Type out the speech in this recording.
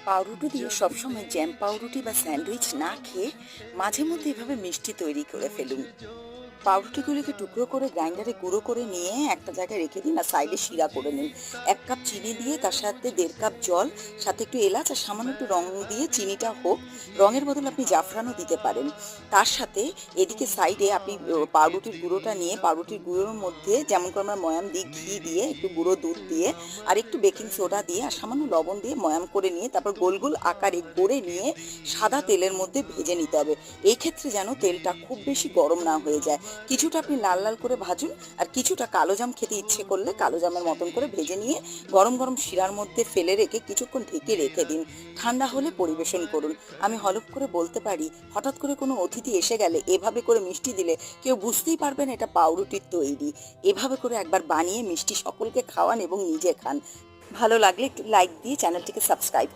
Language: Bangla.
পাউরুটি দিয়ে সবসময় জ্যাম পাউরুটি বা স্যান্ডউইচ না খেয়ে মাঝে মধ্যে এভাবে মিষ্টি তৈরি করে ফেলুন। পাউরুটিগুলিকে টুকরো করে গ্রাইন্ডারে গুঁড়ো করে নিয়ে একটা জায়গায় রেখে দিন আর সাইডে শিরা করে নিন। 1 কাপ চিনি দিয়ে তার সাথে 1.5 কাপ জল, সাথে একটু এলাচ আর সামান্য একটু রং দিয়ে চিনিটা হোক, রঙের বদলে আপনি জাফরানও দিতে পারেন। তার সাথে এদিকে সাইডে আপনি পাউরুটির গুঁড়োটা নিয়ে পাউরুটির গুঁড়োর মধ্যে যেমন করে আমরা ময়াম দিই, ঘি দিয়ে একটু গুঁড়ো দুধ দিয়ে আর একটু বেকিং সোডা দিয়ে আর সামান্য লবণ দিয়ে ময়াম করে নিয়ে তারপর গোল গোল আকারে গড়ে নিয়ে সাদা তেলের মধ্যে ভেজে নিতে হবে। এই ক্ষেত্রে যেন তেলটা খুব বেশি গরম না হয়ে যায়। কিছুটা আপনি লাল লাল করে ভাজুন আর কিছুটা কালো জাম খেতে ইচ্ছে করলে কালো জামের মতন করে ভেজে নিয়ে গরম গরম শিরার মধ্যে ফেলে রেখে কিছুক্ষণ ঢেকে রেখে দিন। ঠান্ডা হলে পরিবেশন করুন। আমি হলফ করে বলতে পারি, হঠাৎ করে কোনো অতিথি এসে গেলে এভাবে করে মিষ্টি দিলে কেউ বুঝতেই পারবেন এটা পাউরুটির তৈরি। এভাবে করে একবার বানিয়ে মিষ্টি সকলকে খাওয়ান এবং নিজে খান। ভালো লাগলে একটু লাইক দিয়ে চ্যানেলটিকে সাবস্ক্রাইব করুন।